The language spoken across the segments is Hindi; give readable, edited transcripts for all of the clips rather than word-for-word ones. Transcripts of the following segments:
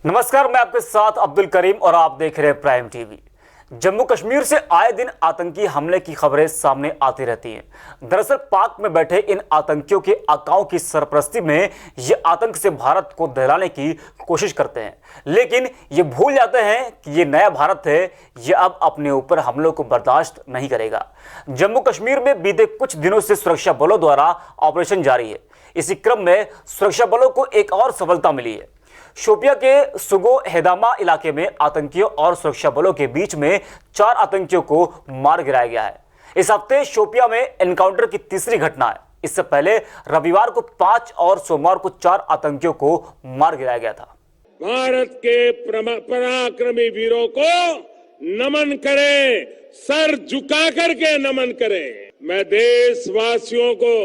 नमस्कार, मैं आपके साथ अब्दुल करीम और आप देख रहे हैं प्राइम टीवी। जम्मू कश्मीर से आए दिन आतंकी हमले की खबरें सामने आती रहती हैं। दरअसल पाक में बैठे इन आतंकियों के आकाओं की सरपरस्ती में ये आतंक से भारत को दहलाने की कोशिश करते हैं, लेकिन ये भूल जाते हैं कि ये नया भारत है, ये अब अपने ऊपर हमलों को बर्दाश्त नहीं करेगा। जम्मू कश्मीर में बीते कुछ दिनों से सुरक्षा बलों द्वारा ऑपरेशन जारी है। इसी क्रम में सुरक्षा बलों को एक और सफलता मिली है। शोपिया के सुगो हेदामा इलाके में आतंकियों और सुरक्षा बलों के बीच में 4 आतंकियों को मार गिराया गया है। इस हफ्ते शोपिया में एनकाउंटर की तीसरी घटना है। इससे पहले रविवार को 5 और सोमवार को 4 आतंकियों को मार गिराया गया था। भारत के पराक्रमी वीरों को नमन करें, सर झुका करके नमन करें। मैं देशवासियों को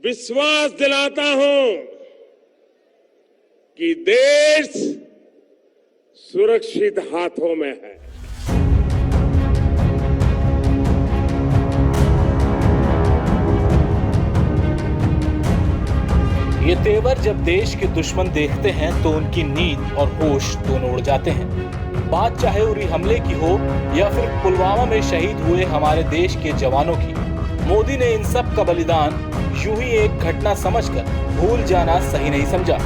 विश्वास दिलाता हूं कि देश सुरक्षित हाथों में है। ये तेवर जब देश के दुश्मन देखते हैं तो उनकी नींद और होश दोनों उड़ जाते हैं। बात चाहे उरी हमले की हो या फिर पुलवामा में शहीद हुए हमारे देश के जवानों की, मोदी ने इन सब का बलिदान यूं ही एक घटना समझकर भूल जाना सही नहीं समझा,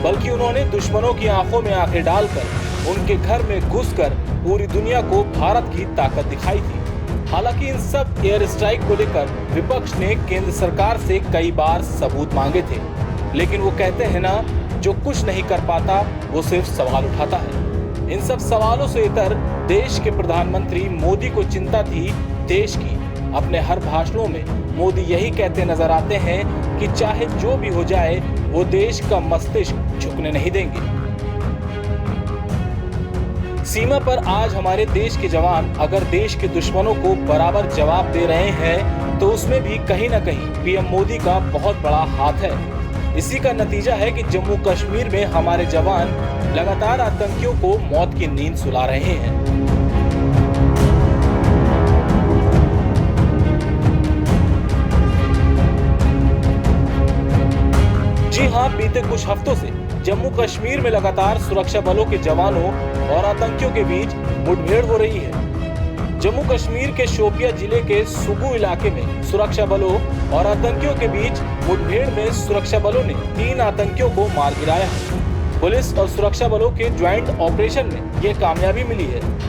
बल्कि उन्होंने दुश्मनों की आंखों में आंखें डालकर उनके घर में घुसकर पूरी दुनिया को भारत की ताकत दिखाई थी। हालांकि इन सब एयर स्ट्राइक को लेकर विपक्ष ने केंद्र सरकार से कई बार सबूत मांगे थे, लेकिन वो कहते हैं ना, जो कुछ नहीं कर पाता वो सिर्फ सवाल उठाता है। इन सब सवालों से इतर देश के प्रधानमंत्री मोदी को चिंता थी देश की। अपने हर भाषणों में मोदी यही कहते नजर आते हैं कि चाहे जो भी हो जाए वो देश का मस्तिष्क झुकने नहीं देंगे। सीमा पर आज हमारे देश के जवान अगर देश के दुश्मनों को बराबर जवाब दे रहे हैं तो उसमें भी कहीं ना कहीं पीएम मोदी का बहुत बड़ा हाथ है। इसी का नतीजा है कि जम्मू कश्मीर में हमारे जवान लगातार आतंकियों को मौत की नींद सुला रहे हैं। जी हाँ, बीते कुछ हफ्तों से जम्मू कश्मीर में लगातार सुरक्षा बलों के जवानों और आतंकियों के बीच मुठभेड़ हो रही है। जम्मू कश्मीर के शोपिया जिले के सुगू इलाके में सुरक्षा बलों और आतंकियों के बीच मुठभेड़ में सुरक्षा बलों ने 3 आतंकियों को मार गिराया। पुलिस और सुरक्षा बलों के ज्वाइंट ऑपरेशन में ये कामयाबी मिली है।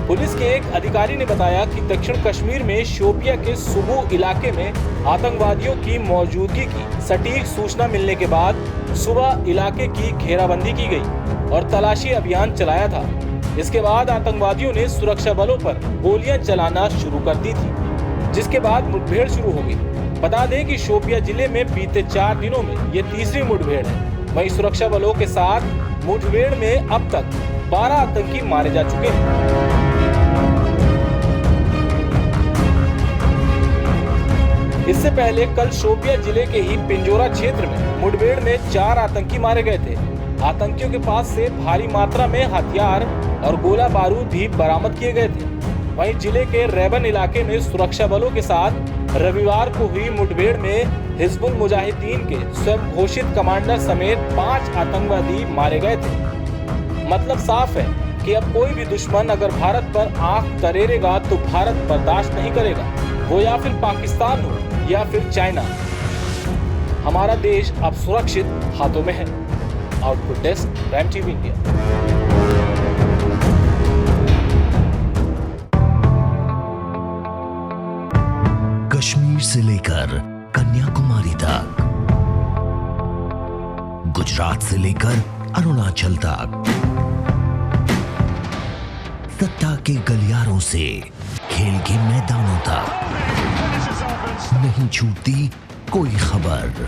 पुलिस के एक अधिकारी ने बताया कि दक्षिण कश्मीर में शोपिया के सुगू इलाके में आतंकवादियों की मौजूदगी की सटीक सूचना मिलने के बाद सुबह इलाके की घेराबंदी की गई और तलाशी अभियान चलाया था। इसके बाद आतंकवादियों ने सुरक्षा बलों पर गोलियां चलाना शुरू कर दी थी, जिसके बाद मुठभेड़ शुरू हो गई। बता दें कि शोपिया जिले में बीते 4 दिनों में ये तीसरी मुठभेड़ है। वहीं सुरक्षा बलों के साथ मुठभेड़ में अब तक 12 आतंकी मारे जा चुके हैं। इससे पहले कल शोपिया जिले के ही पिंजोरा क्षेत्र में मुठभेड़ में 4 आतंकी मारे गए थे। आतंकियों के पास से भारी मात्रा में हथियार और गोला बारूद भी बरामद किए गए थे। वहीं जिले के रेबन इलाके में सुरक्षा बलों के साथ रविवार को हुई मुठभेड़ में हिजबुल मुजाहिदीन के स्वयं घोषित कमांडर समेत 5 आतंकवादी मारे गए थे। मतलब साफ है कि अब कोई भी दुश्मन अगर भारत पर आंख तरेरेगा तो भारत बर्दाश्त नहीं करेगा, वो या फिर पाकिस्तान हो या फिर चाइना। हमारा देश अब सुरक्षित हाथों में है। Output desk, prime TV India. Kashmir से लेकर कन्याकुमारी तक, गुजरात से लेकर अरुणाचल तक, सत्ता के गलियारों से खेल के मैदानों तक, नहीं छूटती कोई खबर।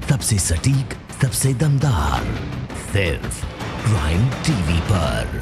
सबसे सटीक, सबसे दमदार, सिर्फ प्राइम टीवी पर।